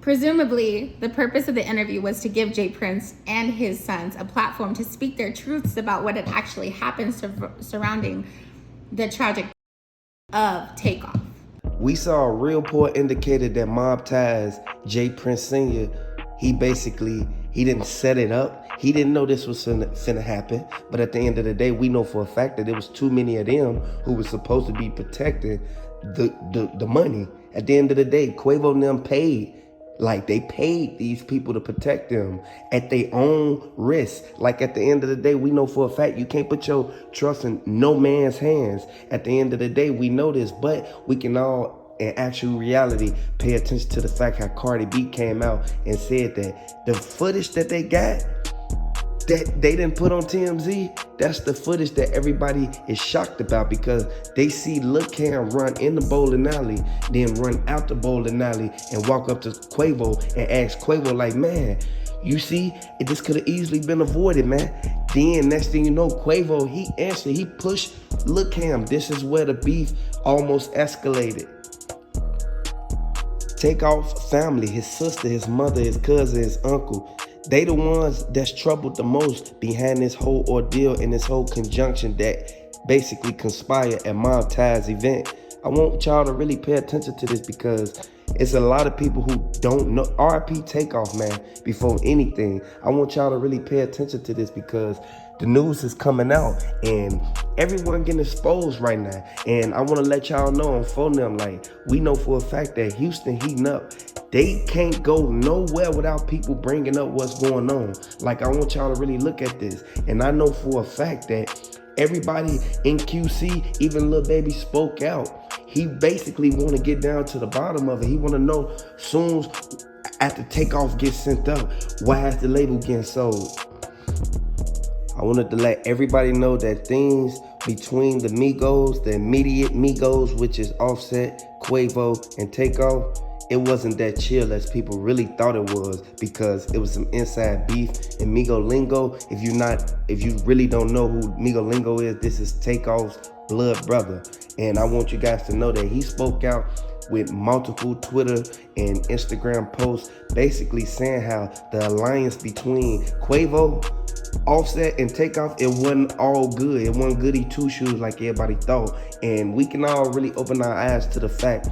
Presumably, the purpose of the interview was to give Jay Prince and his sons a platform to speak their truths about what had actually happened surrounding the tragic of Takeoff. We saw a real poor indicator that Mob Ties, Jay Prince Sr., he didn't set it up. He didn't know this was finna happen. But at the end of the day, we know for a fact that there was too many of them who were supposed to be protecting the money. At the end of the day, Quavo and them paid. Like, they paid these people to protect them at their own risk. Like, at the end of the day, we know for a fact you can't put your trust in no man's hands. At the end of the day, we know this, but we can all, in actual reality, pay attention to the fact how Cardi B came out and said that the footage that they got, that they didn't put on TMZ, that's the footage that everybody is shocked about, because they see Lil Cam run in the bowling alley, then run out the bowling alley and walk up to Quavo and ask Quavo, like, man, you see, this could have easily been avoided, man. Then next thing you know, Quavo, he answered, he pushed Lil Cam. This is where the beef almost escalated. Takeoff family, his sister, his mother, his cousin, his uncle, they the ones that's troubled the most behind this whole ordeal and this whole conjunction that basically conspired at Mob Ties event. I want y'all to really pay attention to this, because it's a lot of people who don't know. RIP Takeoff, man, before anything. I want y'all to really pay attention to this, because the news is coming out and everyone getting exposed right now. And I want to let y'all know on phone them, like, we know for a fact that Houston heating up. They can't go nowhere without people bringing up what's going on. Like, I want y'all to really look at this. And I know for a fact that everybody in QC, even Lil Baby, spoke out. He basically want to get down to the bottom of it. He want to know, soon after Takeoff gets sent up, why is the label getting sold? I wanted to let everybody know that things between the Migos, the immediate Migos, which is Offset, Quavo, and Takeoff, it wasn't that chill as people really thought it was, because it was some inside beef and Migo lingo. If you really don't know who Migo lingo is, this is Takeoff's blood brother. And I want you guys to know that he spoke out with multiple Twitter and Instagram posts, basically saying how the alliance between Quavo, Offset, and Takeoff, it wasn't all good. It wasn't goody two shoes like everybody thought. And we can all really open our eyes to the fact,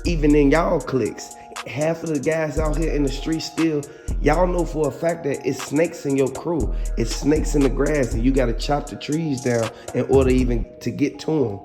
even in y'all cliques, half of the guys out here in the street still, y'all know for a fact that it's snakes in your crew. It's snakes in the grass, and you gotta chop the trees down in order even to get to them.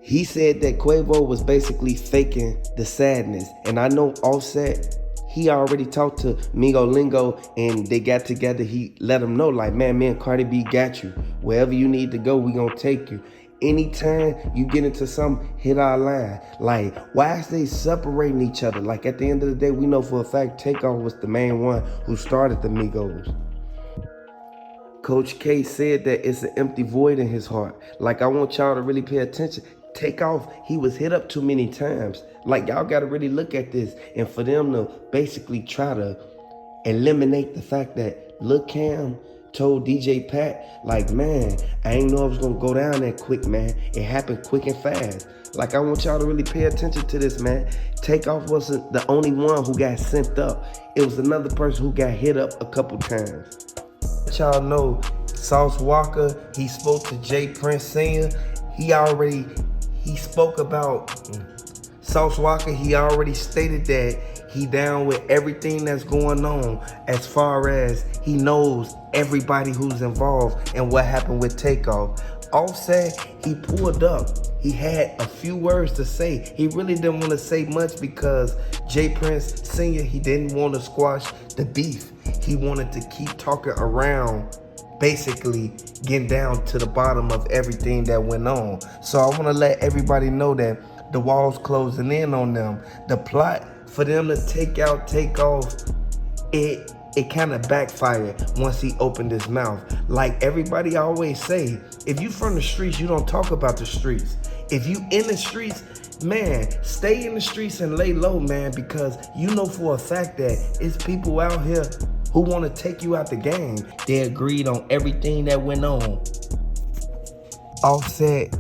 He said that Quavo was basically faking the sadness. And I know Offset, he already talked to Migo Lingo and they got together. He let him know, like, man, me and Cardi B got you. Wherever you need to go, we gonna take you. Anytime you get into something, hit our line. Like, why is they separating each other? Like, at the end of the day, we know for a fact Takeoff was the main one who started the Migos. Coach K said that it's an empty void in his heart. Like, I want y'all to really pay attention. Takeoff, he was hit up too many times. Like, y'all got to really look at this. And for them to basically try to eliminate the fact that Lil Cam told DJ Pat, like, man, I ain't know it was gonna go down that quick, man. It happened quick and fast. Like, I want y'all to really pay attention to this, man. Takeoff wasn't the only one who got sent up. It was another person who got hit up a couple times. Let y'all know, Sauce Walka, he spoke to Jay Prince Sr. He spoke about Sauce Walka. He already stated that he down with everything that's going on, as far as he knows everybody who's involved and what happened with Takeoff. Offset, he pulled up. He had a few words to say. He really didn't want to say much because Jay Prince Sr., he didn't want to squash the beef. He wanted to keep talking around, basically getting down to the bottom of everything that went on. So I want to let everybody know that the walls closing in on them. The plot for them to take out Takeoff, it kind of backfired once he opened his mouth. Like everybody always say, if you from the streets, you don't talk about the streets. If you in the streets, man, stay in the streets and lay low, man, because you know for a fact that it's people out here who want to take you out the game. They agreed on everything that went on. Offset,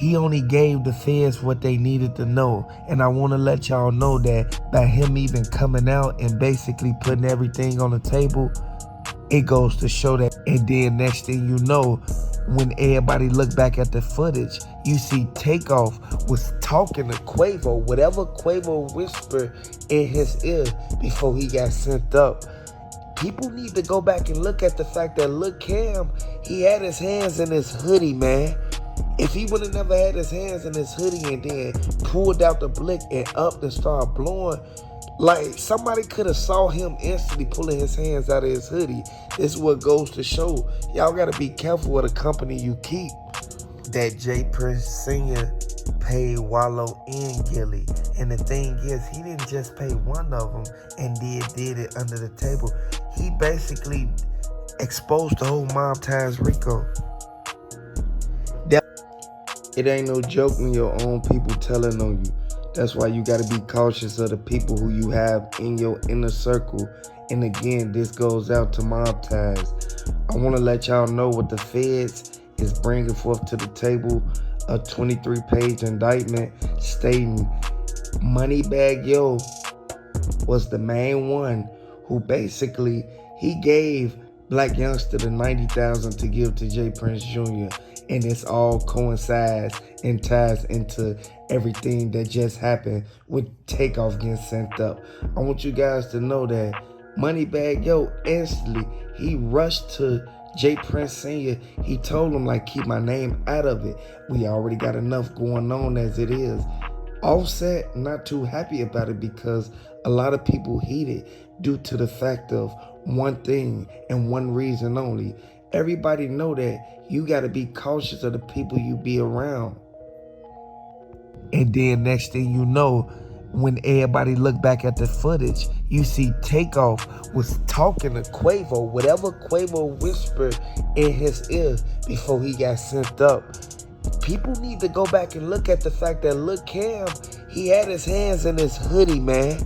he only gave the feds what they needed to know. And I want to let y'all know that by him even coming out and basically putting everything on the table, it goes to show that. And then next thing you know, when everybody look back at the footage, you see Takeoff was talking to Quavo, whatever Quavo whispered in his ear before he got sent up. People need to go back and look at the fact that Lil Cam, he had his hands in his hoodie, man. If he would have never had his hands in his hoodie and then pulled out the blick and up and started blowing, like somebody could have saw him instantly pulling his hands out of his hoodie. This is what goes to show. Y'all got to be careful with the company you keep. That J Prince Sr. paid Wallow and Gilly. And the thing is, he didn't just pay one of them and did it under the table. He basically exposed the whole Mob Ties Rico. It ain't no joke when your own people telling on you. That's why you gotta be cautious of the people who you have in your inner circle. And again, this goes out to Mob Ties. I wanna let y'all know what the feds is bringing forth to the table. A 23-page indictment stating Moneybagg Yo was the main one who basically, he gave Black Youngster the $90,000 to give to J Prince Jr. And it's all coincides and ties into everything that just happened with Takeoff getting sent up. I want you guys to know that Moneybagg Yo instantly, he rushed to J Prince Sr. He told him, like, keep my name out of it. We already got enough going on as it is. Offset not too happy about it because a lot of people heated due to the fact of one thing and one reason only. Everybody know that you got to be cautious of the people you be around. And then next thing you know, when everybody look back at the footage, you see Takeoff was talking to Quavo, whatever Quavo whispered in his ear before he got sent up. People need to go back and look at the fact that Lil Cam, he had his hands in his hoodie, man.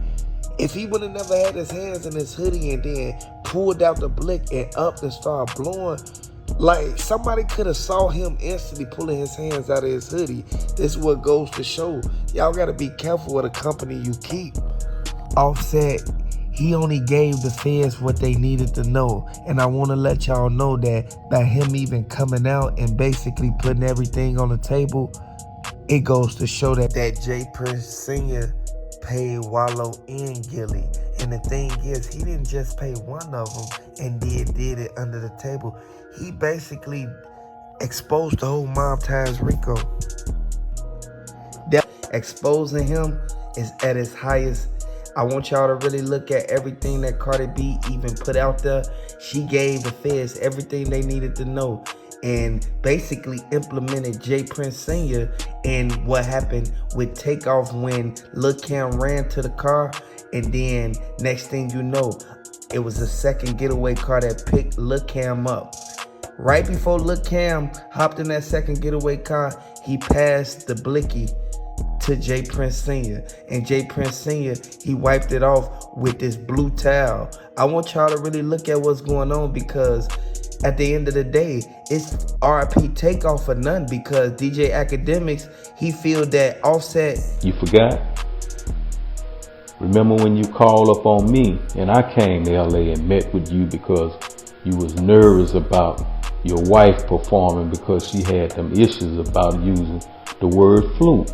If he would have never had his hands in his hoodie and then pulled out the blick and up and started blowing, like somebody could have saw him instantly pulling his hands out of his hoodie. This is what goes to show. Y'all got to be careful with the company you keep. Offset, he only gave the feds what they needed to know. And I want to let y'all know that by him even coming out and basically putting everything on the table, it goes to show that J Prince Sr. paid Wallow and Gilly. And the thing is, he didn't just pay one of them and did it under the table. He basically exposed the whole Mob Ties Rico. That exposing him is at its highest. I want y'all to really look at everything that Cardi B even put out there. She gave the feds everything they needed to know and basically implemented J Prince Sr. and what happened with Takeoff when Lil Cam ran to the car, and then next thing you know, it was a second getaway car that picked Lil Cam up. Right before Lil Cam hopped in that second getaway car, he passed the blicky to J Prince Sr. And J Prince Sr., he wiped it off with this blue towel. I want y'all to really look at what's going on because at the end of the day, it's RIP Takeoff or none because DJ Academics, he feel that Offset. You forgot? Remember when you called up on me and I came to LA and met with you because you was nervous about your wife performing because she had them issues about using the word flute.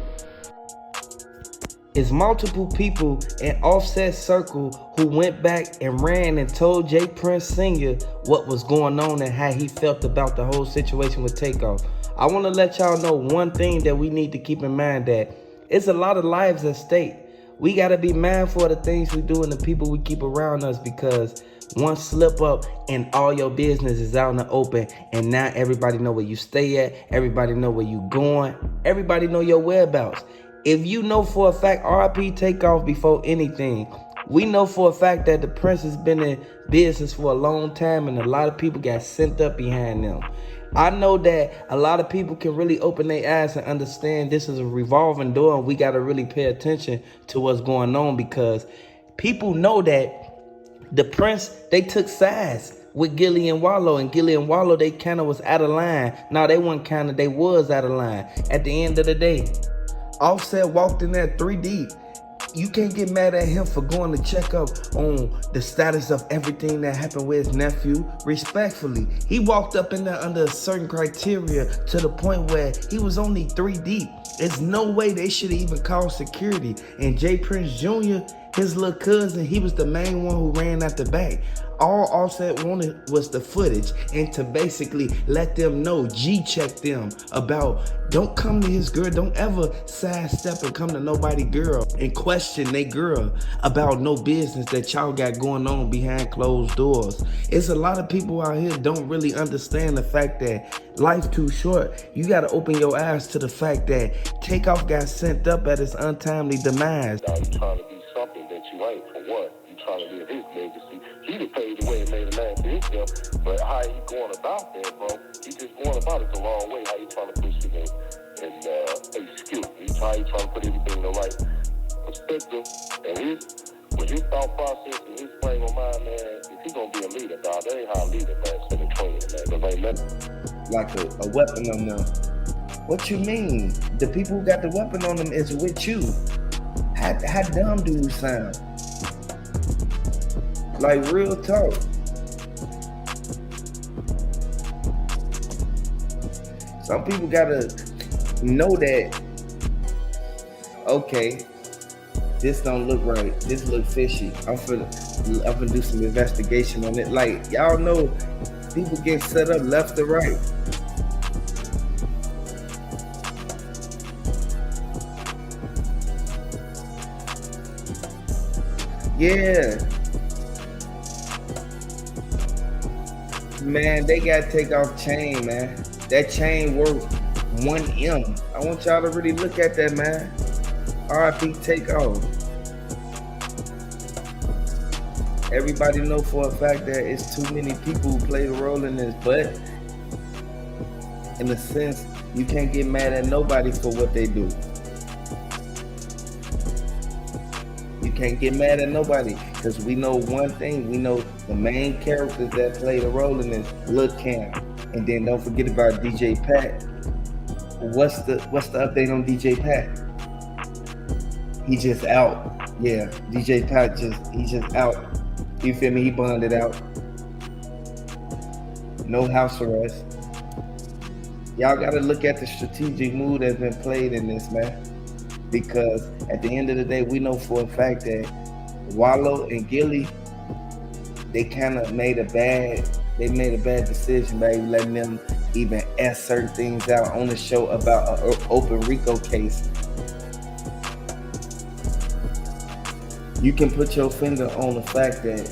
It's multiple people in Offset's circle who went back and ran and told J Prince Sr. what was going on and how he felt about the whole situation with Takeoff. I want to let y'all know one thing that we need to keep in mind, that it's a lot of lives at stake. We got to be mindful of the things we do and the people we keep around us, because one slip up and all your business is out in the open, and now everybody know where you stay at, everybody know where you going, everybody know your whereabouts. If you know for a fact RIP Takeoff before anything, we know for a fact that the Prince has been in business for a long time and a lot of people got sent up behind them. I know that a lot of people can really open their eyes and understand this is a revolving door, and we got to really pay attention to what's going on because people know that the Prince, they took sides with Gilly and Wallow, and Gilly and Wallow, they kind of was out of line. No, they weren't kind of, they was out of line. At the end of the day, Offset walked in there 3 deep. You can't get mad at him for going to check up on the status of everything that happened with his nephew. Respectfully, he walked up in there under a certain criteria to the point where he was only 3 deep. There's no way they should even call security. And Jay Prince Jr., his little cousin, he was the main one who ran at the back. All Offset wanted was the footage and to basically let them know, G-check them about, don't come to his girl, don't ever sidestep and come to nobody girl and question they girl about no business that y'all got going on behind closed doors. It's a lot of people out here don't really understand the fact that life too short. You gotta open your eyes to the fact that Takeoff got sent up at his untimely demise. Now you trying to be something that you ain't, for what? You trying to live his legacy. He done paved the way and made a name for himself, but how he going about that, bro? He just going about it the wrong way. How he trying to push it in a skill. He trying to put everything in the right perspective. And with his thought process and his frame of mind, man, if he gonna be a leader, dog, that ain't how a leader, man, sitting clean, man. Cause ain't nothing like a weapon on them. What you mean? The people who got the weapon on them is with you. How dumb do you sound? Like, real talk. Some people gotta know that, okay, this don't look right. This look fishy. I'm finna do some investigation on it. Like, y'all know, people get set up left or right. Yeah. Man, they gotta take off chain, man. That chain worth 1 M. I want y'all to really look at that, man. RIP Takeoff. Everybody know for a fact that it's too many people who play the role in this, but in a sense, you can't get mad at nobody for what they do. You can't get mad at nobody, because we know one thing. We know the main characters that play the role in this, Lil Cam. And then don't forget about DJ Pat. What's the update on DJ Pat? He just out. Yeah, DJ Pat he just out. You feel me? He bonded out. No house arrest. Y'all gotta look at the strategic move that's been played in this, man. Because at the end of the day, we know for a fact that Wallow and Gilly, they kind of made a bad decision by letting them even ask certain things out on the show about an open RICO case. You can put your finger on the fact that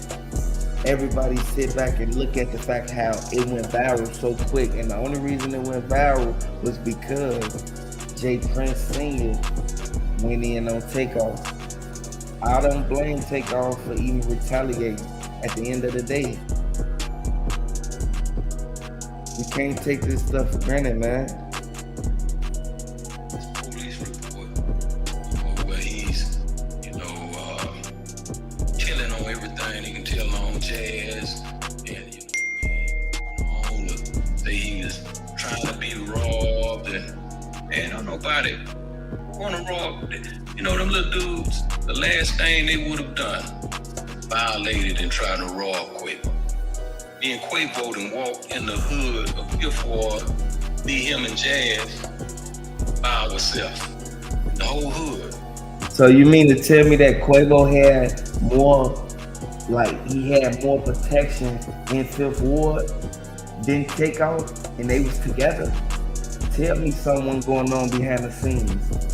everybody sit back and look at the fact how it went viral so quick. And the only reason it went viral was because Jay Prince Sr. went in on Takeoff. I don't blame Takeoff for even retaliating. At the end of the day, you can't take this stuff for granted, man. Police report where he's, killing on everything. He can tell on Jazz, and all the say he was trying to be robbed, and don't nobody want to rob. Them little dudes. The last thing they would have done, violated and tried to rob Quavo. Me and Quavo done walked in the hood of Fifth Ward, me, him, and Jazz by ourselves. The whole hood. So you mean to tell me that Quavo had more protection in Fifth Ward than Takeoff, and they was together? Tell me someone going on behind the scenes.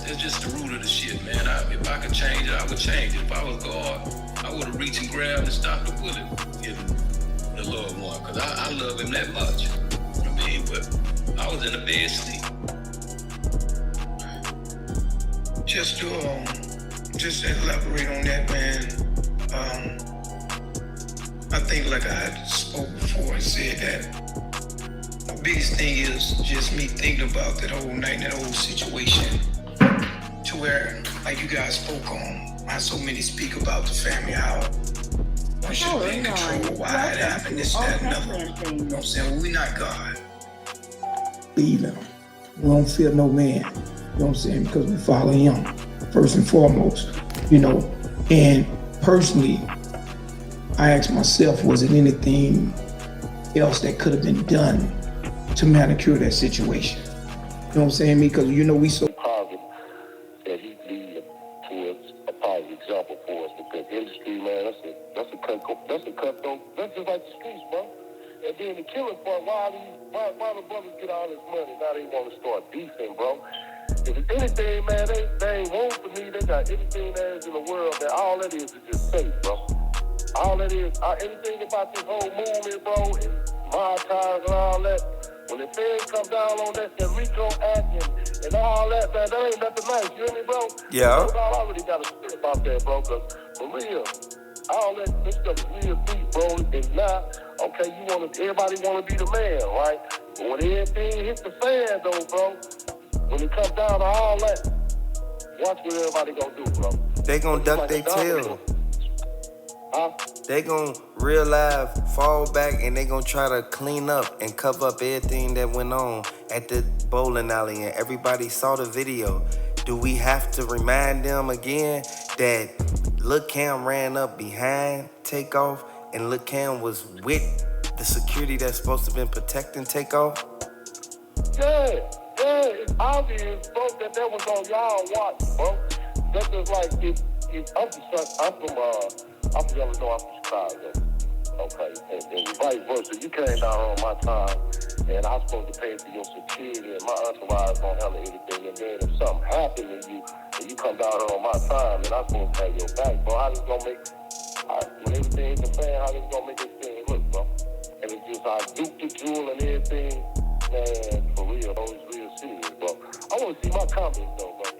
That's just the root of the shit, man. If I could change it, I would change it. If I was God, I would have reached and grabbed and stopped the bullet, given the loved one, because I love him that much. You know what I mean? But I was in the bed sleep. Just to elaborate on that, man. I think like I had spoke before and said that my biggest thing is just me thinking about that whole night, that whole situation, to where, like you guys spoke on, how so many speak about the family, how one should be in control, why it happened, this, that, and another. You know what I'm saying? Well, we not God. Believe in him. We don't fear no man. You know what I'm saying? Because we follow him, first and foremost. You know, and personally, I asked myself, was it anything else that could have been done to manicure that situation? You know what I'm saying? Because, you know, we so positive that he lead towards a positive example for us, because industry, man, that's a cutthroat. That's just like the streets, bro. And then the killing part, why the brothers get all this money? Now they want to start beefing, bro. If it's anything, man, they ain't wrong for me. They got anything that is in the world, that all that is just safe, bro. All that is, anything about this whole movement, bro, and my time and all that, when the feds come down on that RICO Act and all that, man, that ain't nothing nice, you hear me, bro? Yeah. That's all I really got to say about that, bro, because for real, all that, this stuff is real deep, bro, and now, okay, everybody want to be the man, right? But when everything hit the fan, though, bro, when it comes down to all that, watch what everybody gonna do, bro. They gonna duck their tail. They gonna real life fall back and they gonna try to clean up and cover up everything that went on at the bowling alley, and everybody saw the video. Do we have to remind them again that Lil Cam ran up behind Takeoff and Lil Cam was with the security that's supposed to been protecting Takeoff? Yeah, it's obvious, bro, that was on y'all watch, bro. That's just like, I'm from Illinois, I'm from Chicago. Okay, and vice versa. You came down on my time, and I'm supposed to pay for your security, and my entourage don't handle anything. And then if something happened to you, and you come down on my time, and I'm supposed to pay your back, bro, how this gonna make, when everything hit the fan, how this gonna make this thing look, bro? And it's just, I duped the jewel and everything, man, for real, bro, it's real serious, bro. I wanna see my comments, though, bro.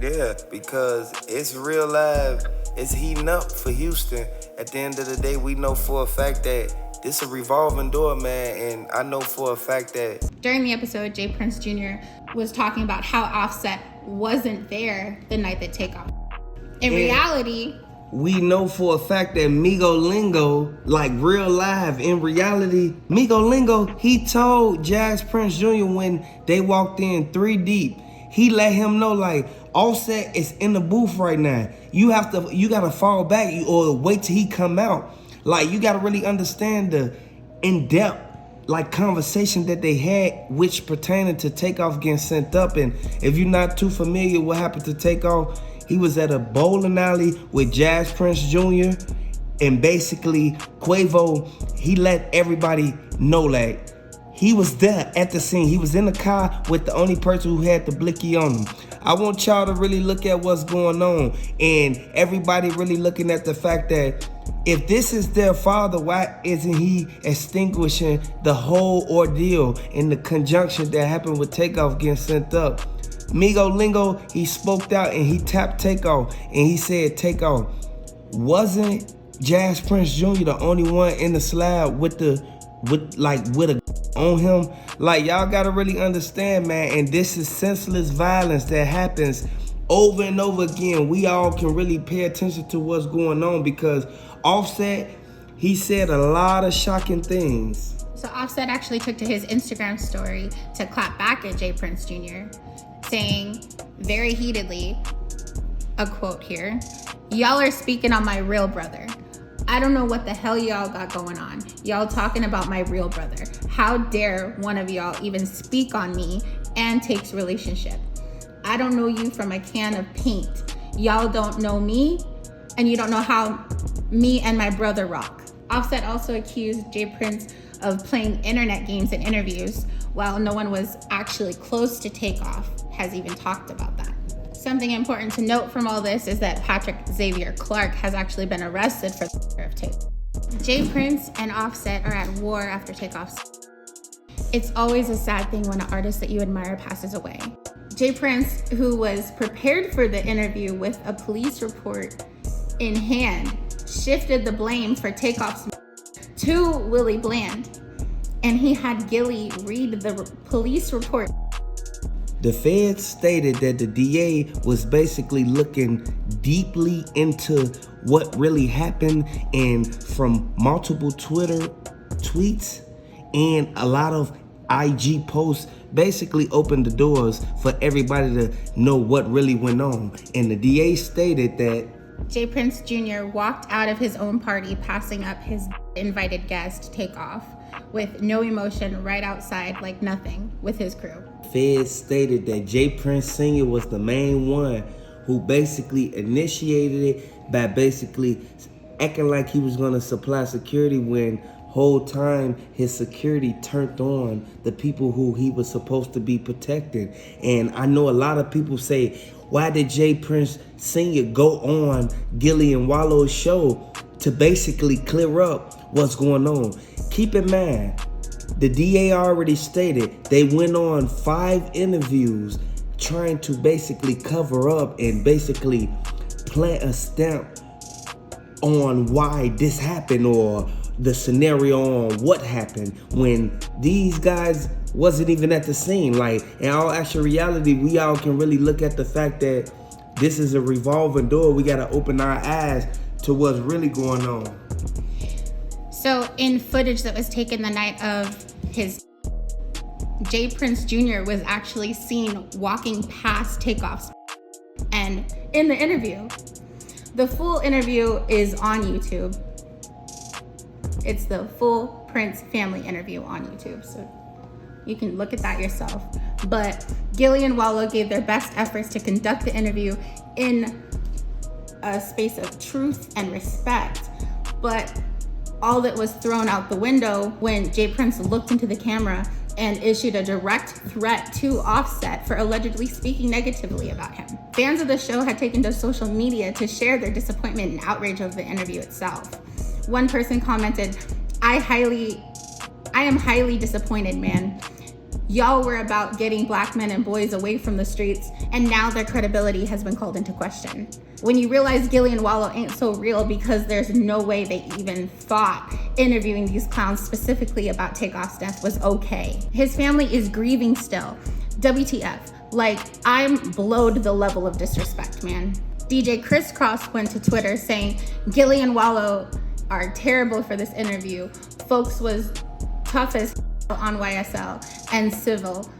Yeah, because it's real live. It's heating up for Houston. At the end of the day, we know for a fact that this is a revolving door, man. And I know for a fact that During the episode, Jay Prince Jr. was talking about how Offset wasn't there the night that Takeoff. In reality, we know for a fact that Migo Lingo, like real live, in reality, Migo Lingo, he told Jazz Prince Jr. when they walked in 3 deep, he let him know, like, Offset is in the booth right now. You gotta fall back or wait till he come out. Like, you gotta really understand the in-depth, like, conversation that they had, which pertaining to Takeoff getting sent up. And if you're not too familiar what happened to Takeoff, he was at a bowling alley with Jazz Prince Jr. And basically, Quavo, he let everybody know, like, he was there at the scene. He was in the car with the only person who had the blicky on him. I want y'all to really look at what's going on, and everybody really looking at the fact that if this is their father, why isn't he extinguishing the whole ordeal in the conjunction that happened with Takeoff getting sent up? Migo Lingo, he spoke out and he tapped Takeoff, and he said, Takeoff, wasn't Jazz Prince Jr. the only one in the slab with a on him? Like, y'all gotta really understand, man, and this is senseless violence that happens over and over again. We all can really pay attention to what's going on, because Offset, he said a lot of shocking things. so Offset actually took to his Instagram story to clap back at Jay Prince Jr., saying very heatedly, a quote here, "Y'all are speaking on my real brother. I don't know what the hell y'all got going on. Y'all talking about my real brother. How dare one of y'all even speak on me and Take's relationship? I don't know you from a can of paint. Y'all don't know me, and you don't know how me and my brother rock." Offset also accused Jay Prince of playing internet games in interviews, while no one was actually close to Takeoff has even talked about that. Something important to note from all this is that Patrick Xavier Clark has actually been arrested for the murder of Takeoff. Jay Prince and Offset are at war after Takeoff's. It's always a sad thing when an artist that you admire passes away. Jay Prince, who was prepared for the interview with a police report in hand, shifted the blame for Takeoff's to Willie Bland, and he had Gilly read the police report. The feds stated that the DA was basically looking deeply into what really happened, and from multiple Twitter tweets and a lot of IG posts basically opened the doors for everybody to know what really went on. And the DA stated that J. Prince Jr. walked out of his own party, passing up his invited guest, Takeoff, with no emotion, right outside like nothing with his crew. Feds stated that J. Prince Sr. was the main one who basically initiated it by basically acting like he was gonna supply security when whole time his security turned on the people who he was supposed to be protecting. And I know a lot of people say, why did J. Prince Sr. go on Gilly and Wallow's show to basically clear up what's going on? Keep in mind, the DA already stated they went on 5 interviews trying to basically cover up and basically plant a stamp on why this happened or the scenario on what happened when these guys wasn't even at the scene. Like, in all actual reality, we all can really look at the fact that this is a revolving door. We got to open our eyes to what's really going on. So in footage that was taken the night of his, J. Prince Jr. was actually seen walking past Takeoff's, and in the interview, the full interview is on YouTube. It's the full Prince family interview on YouTube, so you can look at that yourself. But Gilly and Wallow gave their best efforts to conduct the interview in a space of truth and respect, but all that was thrown out the window when J. Prince looked into the camera and issued a direct threat to Offset for allegedly speaking negatively about him. Fans of the show had taken to social media to share their disappointment and outrage of the interview itself. One person commented, I am highly disappointed, man. Y'all were about getting black men and boys away from the streets, and now their credibility has been called into question. When you realize Gilly and Wallow ain't so real because there's no way they even thought interviewing these clowns specifically about Takeoff's death was okay. His family is grieving still. WTF. Like, I'm blowed the level of disrespect, man. DJ Crisscross went to Twitter saying, Gilly and Wallow are terrible for this interview. Folks was tough as on YSL and civil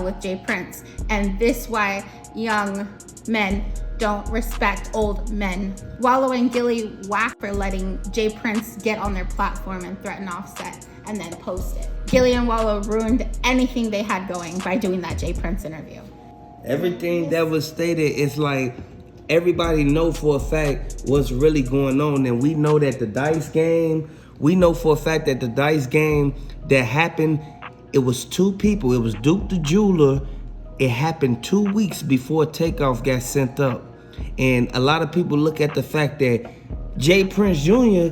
with J. Prince. And this why young men don't respect old men. Wallow and Gilly whack for letting J. Prince get on their platform and threaten Offset and then post it. Gilly and Wallow ruined anything they had going by doing that J. Prince interview. Everything that was stated is like everybody know for a fact what's really going on, and we know that the dice game, we know for a fact that the dice game that happened, it was 2 people. It was Duke the Jeweler. It happened 2 weeks before Takeoff got sent up. And a lot of people look at the fact that J. Prince Jr.,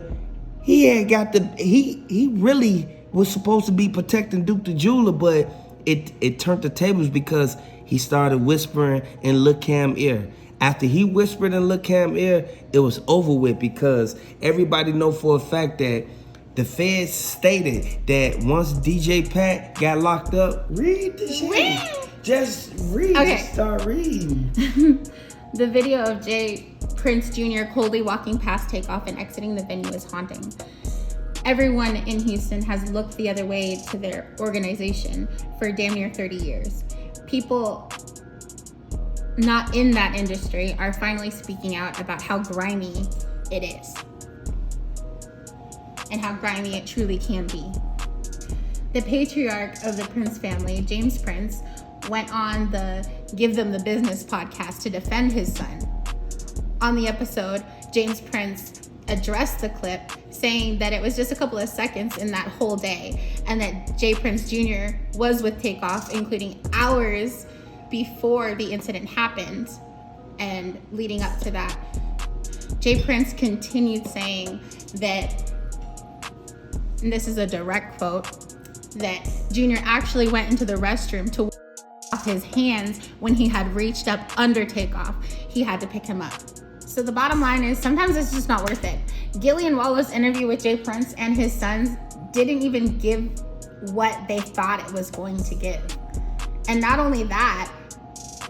he really was supposed to be protecting Duke the Jeweler, but it turned the tables because he started whispering in Lil' Cam ear. After he whispered in Lil' Cam ear, it was over with because everybody know for a fact that the feds stated that once DJ Pat got locked up, read the shit. Just read. Okay. Just start reading. The video of J. Prince Jr. coldly walking past Takeoff and exiting the venue is haunting. Everyone in Houston has looked the other way to their organization for damn near 30 years. People not in that industry are finally speaking out about how grimy it is and how grimy it truly can be. The patriarch of the Prince family, James Prince, went on the Give Them the Business podcast to defend his son. On the episode, James Prince addressed the clip, saying that it was just a couple of seconds in that whole day, and that J. Prince Jr. was with Takeoff, including hours before the incident happened and leading up to that. J. Prince continued saying that, and this is a direct quote, that Jr. actually went into the restroom to off his hands when he had reached up under Takeoff. He had to pick him up. So the bottom line is sometimes it's just not worth it. Gillian Wallow's interview with Jay Prince and his sons didn't even give what they thought it was going to give. And not only that,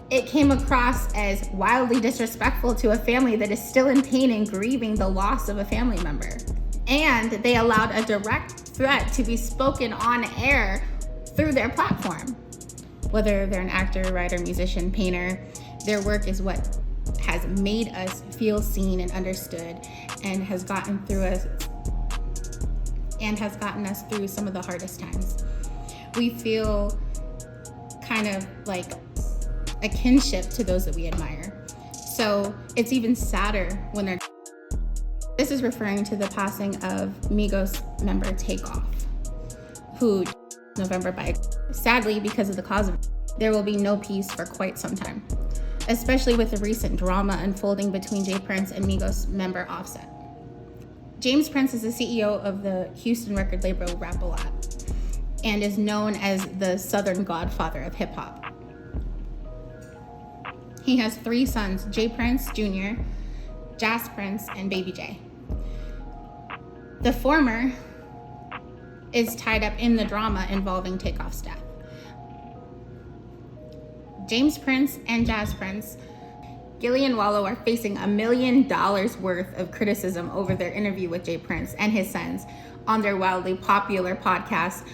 it came across as wildly disrespectful to a family that is still in pain and grieving the loss of a family member. And they allowed a direct threat to be spoken on air through their platform. Whether they're an actor, writer, musician, painter, their work is what has made us feel seen and understood, and has gotten us through some of the hardest times. We feel kind of like a kinship to those that we admire. So it's even sadder when they're... This is referring to the passing of Migos member Takeoff, who November by. Sadly, because of the cause of, there will be no peace for quite some time, especially with the recent drama unfolding between Jay Prince and Migos member Offset. James Prince is the CEO of the Houston record label Rap A Lot and is known as the Southern Godfather of hip hop. He has 3 sons, Jay Prince Jr., Jas Prince, and Baby J. The former is tied up in the drama involving Takeoff's death. James Prince and Jas Prince, Gillian Wallow are facing $1 million worth of criticism over their interview with Jay Prince and his sons on their wildly popular podcast,